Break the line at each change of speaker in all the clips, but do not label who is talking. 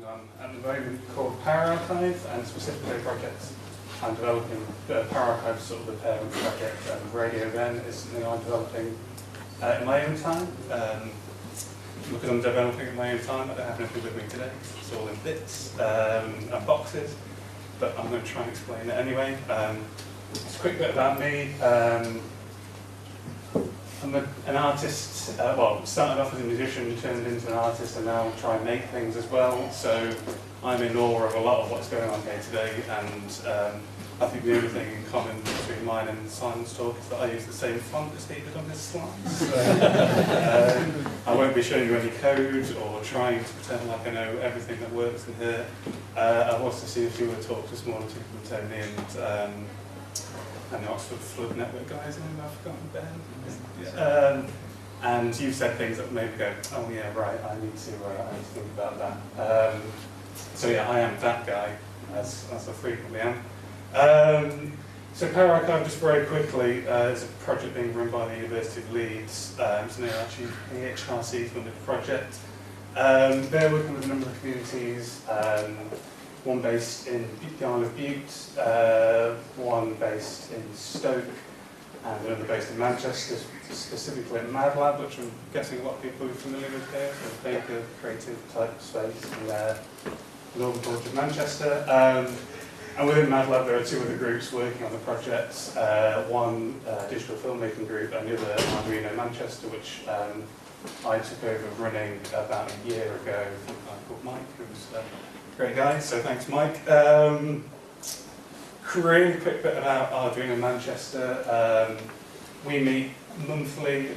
working on at the moment called ParaArchive, and specifically a project I'm developing. ParaArchive is sort of the parent project, and Radio then is something I'm developing in my own time. Because I'm developing in my own time, I don't have anything with me today. It's all in bits and boxes, but I'm going to try and explain it anyway. Just a quick bit about me. I'm an artist, well, started off as a musician, turned into an artist, and now try and make things as well. So I'm in awe of a lot of what's going on here today, and I think the only thing in common between mine and Simon's talk is that I use the same font as he did on his slides. I won't be showing you any code or trying to pretend like I know everything that works in here. I've also seen a few of the talks this morning from Tony and the Oxford Flood Network guys, and I've forgotten Ben. Yeah. And you've said things that made me go, oh yeah, right, I need to think about that. So yeah, I am that guy, as I frequently am. So ParaArchive, just very quickly, is a project being run by the University of Leeds. It's an actually HRC funded project. They're working with a number of communities, one based in the Isle of Bute, one based in Stoke, and another based in Manchester, specifically at Mad Lab, which I'm guessing a lot of people are familiar with here, so a big creative type space in the northern border of Manchester. And within Mad Lab there are two other groups working on the project, one digital filmmaking group and the other Arduino Manchester, which I took over running about a year ago. A guy called Mike, who's a great guy, so thanks Mike. Really quick bit about Arduino Manchester. We meet monthly,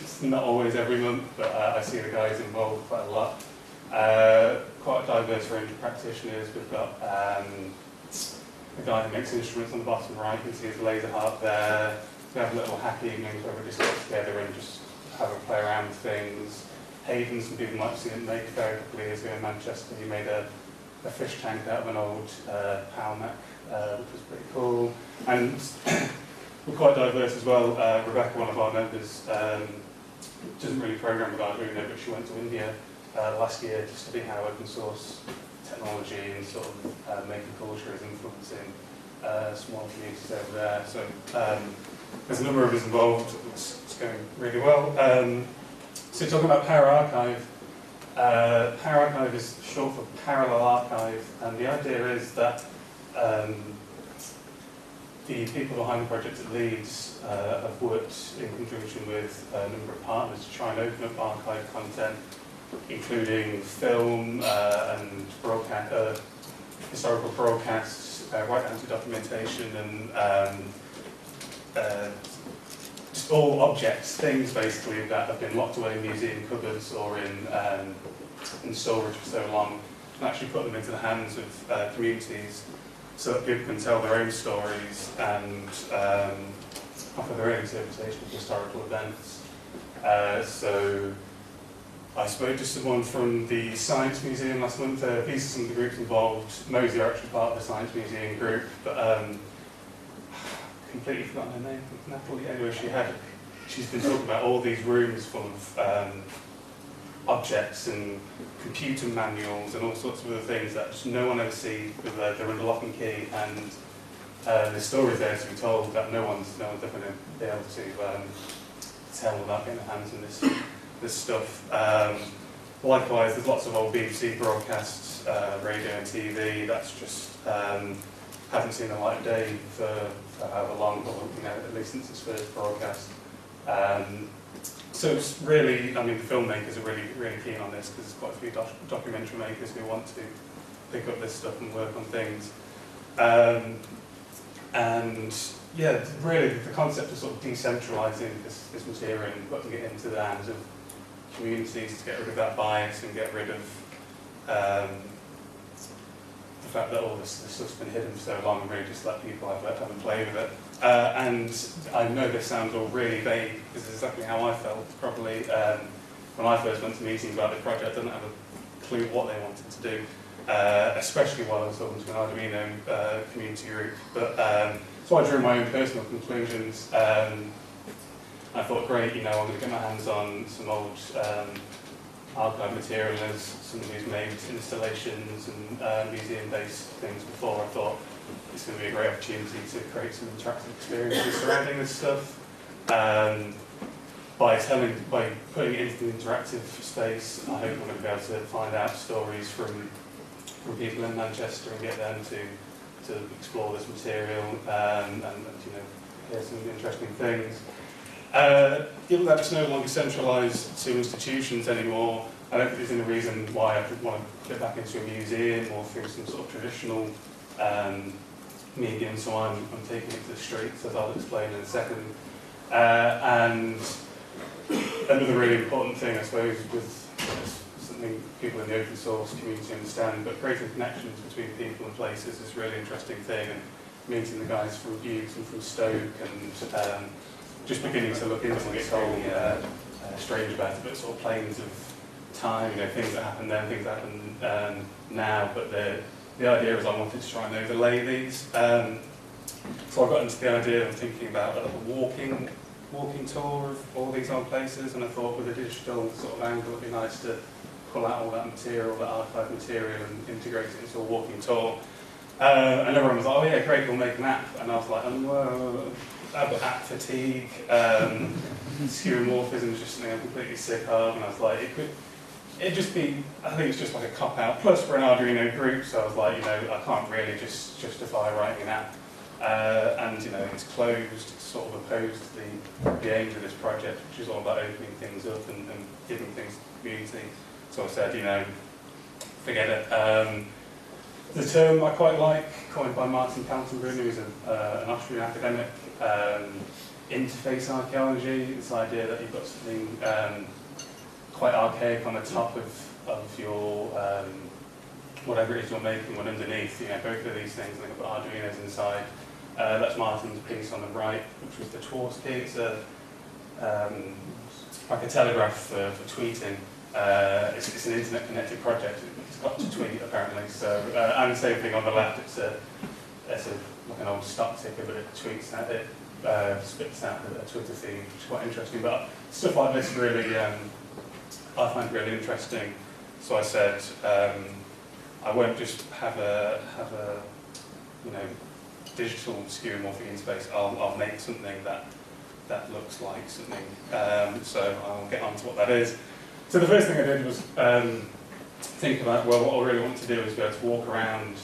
it's not always every month, but I see the guys involved quite a lot. Quite a diverse range of practitioners. We've got a guy who makes instruments on the bottom right, you can see his laser harp there. We have little hacky evenings where we just get together and just have a play around with things. Hayden, some people might have seen him make a couple of years ago in Manchester. He made a fish tank out of an old PAL Mac, which was pretty cool. And we're quite diverse as well. Rebecca, one of our members, doesn't really program with Arduino, but she went to India last year to study how open source technology and sort of making culture is influencing small communities over there. So there's a number of us involved. It's going really well. So talking about ParaArchive, ParaArchive is short for Parallel Archive, and the idea is that the people behind the project at Leeds have worked in conjunction with a number of partners to try and open up archive content, including film and broadcast, historical broadcasts, right down to documentation, and just all objects, things basically that have been locked away in museum cupboards or in storage for so long, and actually put them into the hands of communities so that people can tell their own stories and offer their own interpretation of historical events. So I spoke to someone from the Science Museum last month. These are some of the groups involved. Mosey are actually part of the Science Museum group, but completely forgotten her name, Natalie. Anyway, she's been talking about all these rooms full of objects and computer manuals and all sorts of other things that just no one ever sees, because they're under lock and key, and there's stories there to be told that no one's ever going to be able to tell without getting their hands on this stuff. Likewise, there's lots of old BBC broadcasts, radio and TV, that's just haven't seen the light of day for however long, but at least since its first broadcast. So it's really, I mean, the filmmakers are really, really keen on this, because there's quite a few documentary makers who want to pick up this stuff and work on things. And yeah, really the concept of sort of decentralising this material and putting it into the hands of communities to get rid of that bias and get rid of the fact that all this stuff's been hidden for so long, and really just let people have a play with it. And I know this sounds all really vague, because it's exactly how I felt probably when I first went to meetings about the project. I didn't have a clue what they wanted to do, especially while I was talking to an Arduino community group. But so I drew my own personal conclusions. I thought, great, I'm going to get my hands on some old archive material as somebody who's made installations and museum-based things before. I thought it's going to be a great opportunity to create some interactive experiences surrounding this stuff. By putting it into an interactive space, I hope I'm going to be able to find out stories from people in Manchester and get them to explore this material and hear some interesting things. Given that it's no longer centralised to institutions anymore, I don't think there's any reason why I could want to get back into a museum or through some sort of traditional medium, so I'm taking it to the streets, as I'll explain in a second. And another really important thing, I suppose, with something people in the open source community understand, but creating connections between people and places is a really interesting thing, and meeting the guys from Butte and from Stoke and just beginning to look into it, so strange about it, but sort of planes of time, things that happen then, things that happen now, but the idea is I wanted to try and overlay these. So I got into the idea of thinking about a walking tour of all these old places, and I thought with a digital sort of angle it'd be nice to pull out all that material, that archive material, and integrate it into a walking tour. And everyone was like, oh yeah, great, we'll make an app. And I was like, well, I've got app fatigue, skeuomorphism is just something I'm completely sick of, and I was like, it'd just be, I think it's just like a cop-out. Plus we're an Arduino group, so I was like, I can't really just justify writing an app. And it's closed, it's sort of opposed to the aims of this project, which is all about opening things up and giving things to the community. So I said, forget it. The term I quite like, coined by Martin Kaltenbrunner, who's an Austrian academic, interface archaeology, this idea that you've got something quite archaic on the top of your whatever it is you're making, one underneath, both of these things, and they've got Arduinos inside. That's Martin's piece on the right, which was the Twarski. It's like a telegraph for tweeting. It's an internet-connected project. It's got to tweet apparently. So, and the same thing on the left. It's like an old stock ticker, but it tweets out. It spits out a Twitter feed, which is quite interesting. But stuff like this really, I find really interesting. So I said, I won't just have a digital skeuomorphic interface. I'll make something that looks like something. So I'll get on to what that is. So the first thing I did was think about, well, what I really want to do is be able to walk around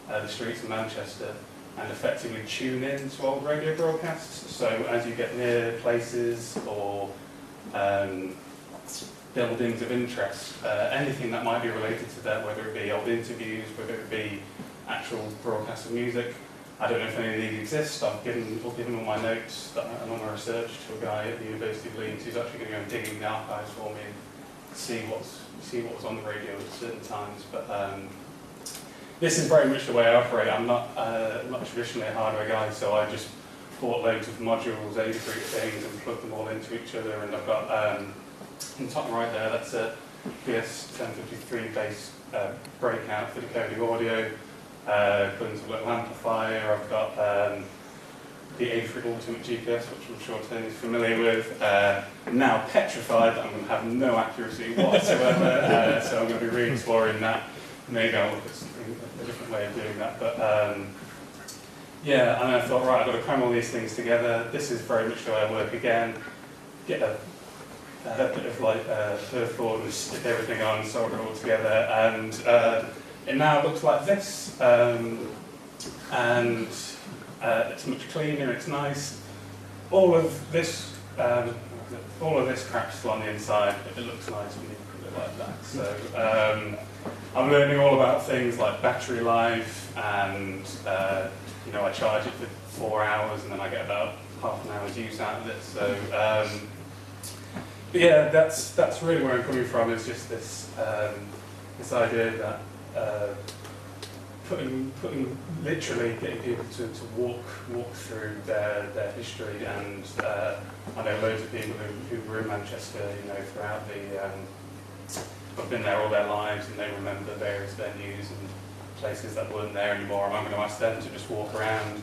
the streets of Manchester and effectively tune in to old radio broadcasts. So as you get near places or buildings of interest, anything that might be related to that, whether it be old interviews, whether it be actual broadcasts of music. I don't know if any of these exist. I've given all my notes that I'm on my research to a guy at the University of Leeds who's actually going to go and dig in the archives for me and see what was on the radio at certain times. But this is very much the way I operate. I'm not traditionally a hardware guy, so I just bought loads of modules, Ada group things, and plugged them all into each other. And I've got on the top right there, that's a PS1053 base breakout for decoding audio. Put into a little amplifier. I've got the A3 Ultimate GPS, which I'm sure Tony's familiar with. I'm now petrified that I'm going to have no accuracy whatsoever, so I'm going to be re-exploring that. Maybe I'll look at a different way of doing that. But yeah, and I thought, right, I've got to cram all these things together. This is very much the way I work again. Get a bit of like perthboard and stick everything on, solder it all together, and it now looks like this, and it's much cleaner. It's nice. All of this crap's still on the inside, but it looks nice when you put it like that. So I'm learning all about things like battery life, and I charge it for 4 hours, and then I get about half an hour's use out of it. So. But yeah, that's really where I'm coming from. Is just this idea that literally getting people to walk through their history, and I know loads of people who were in Manchester, throughout have been there all their lives, and they remember various venues and places that weren't there anymore. And I'm going to ask them to just walk around,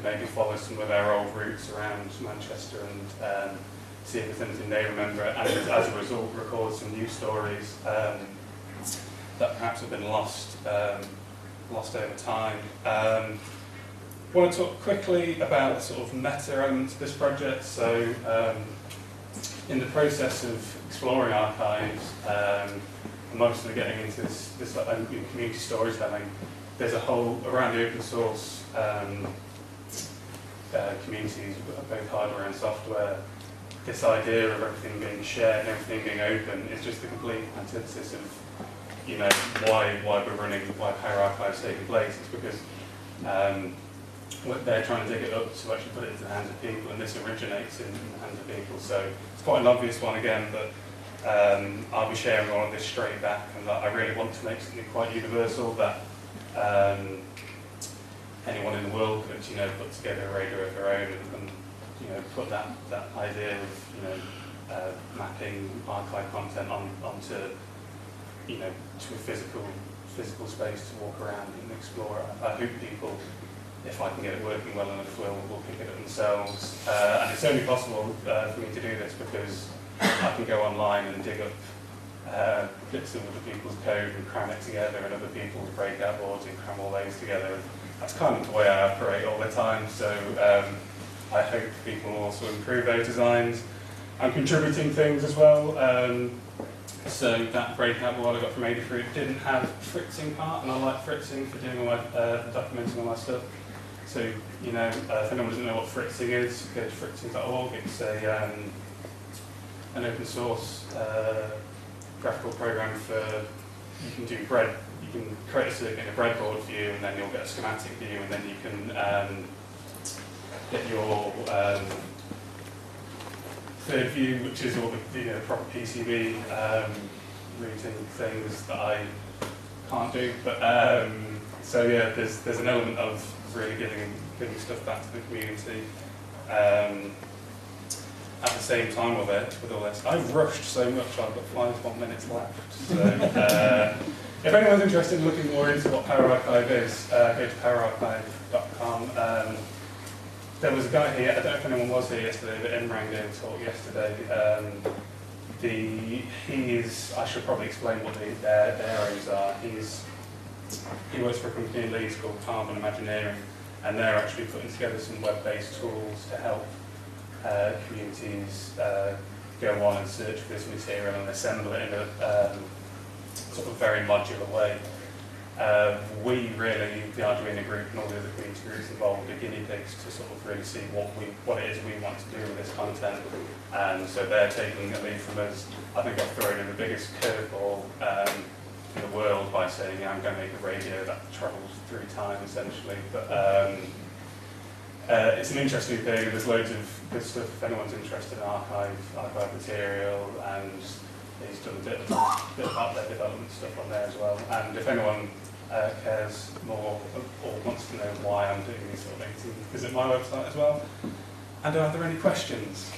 maybe follow some of their old routes around Manchester, and see if there's anything they remember, and as a result record some new stories that perhaps have been lost over time. I want to talk quickly about the sort of meta element of this project. So in the process of exploring archives, and mostly getting into this community storytelling, there's a whole, around the open source communities, both hardware and software, this idea of everything being shared and everything being open is just the complete antithesis of, you know, why we're running, why ParaArchive's taking place. It's because they're trying to dig it up to actually put it into the hands of people, and this originates in the hands of people. So it's quite an obvious one again, but I'll be sharing all of this straight back, and that I really want to make something quite universal that anyone in the world could, you know, put together a radio of their own and you know, put that idea of, you know, mapping archive content onto, you know, to a physical space to walk around and explore. I hope people, if I can get it working well enough, will pick it up themselves. And it's only possible for me to do this because I can go online and dig up bits of other people's code and cram it together, and other people's breakout boards and cram all those together. And that's kind of the way I operate all the time. So I hope people will also improve those designs. I'm contributing things as well. So that breakout board I got from Adafruit didn't have fritzing part, and I like fritzing for doing all my documenting all my stuff. So, you know, if anyone doesn't know what fritzing is, go to fritzing.org. It's an open source graphical program for, you can do bread, you can create a circuit in a breadboard view, and then you'll get a schematic view, and then you can get your third view, which is all the proper PCB routing things that I can't do. But so yeah, there's an element of really giving stuff back to the community. At the same time with all this, I've rushed so much. I've got 5 minutes left. So if anyone's interested in looking more into what ParaArchive is, go to ParaArchive.com. There was a guy here, I don't know if anyone was here yesterday, but Imran gave a talk yesterday. I should probably explain what their aims are. He works for a company in Leeds called Carbon Imagineering, and they're actually putting together some web-based tools to help communities go on and search for this material and assemble it in a sort of very modular way. We really, the Arduino group and all the other community groups involved, are guinea pigs to sort of really see what it is we want to do with this content. And so they're taking a lead from us. I think I've thrown in the biggest curveball in the world by saying, yeah, I'm going to make a radio that travels through time, essentially. But it's an interesting thing. There's loads of good stuff if anyone's interested in archive material, and he's done a bit about their development stuff on there as well. And if anyone cares more or wants to know why I'm doing these sort of things, visit my website as well. And are there any questions?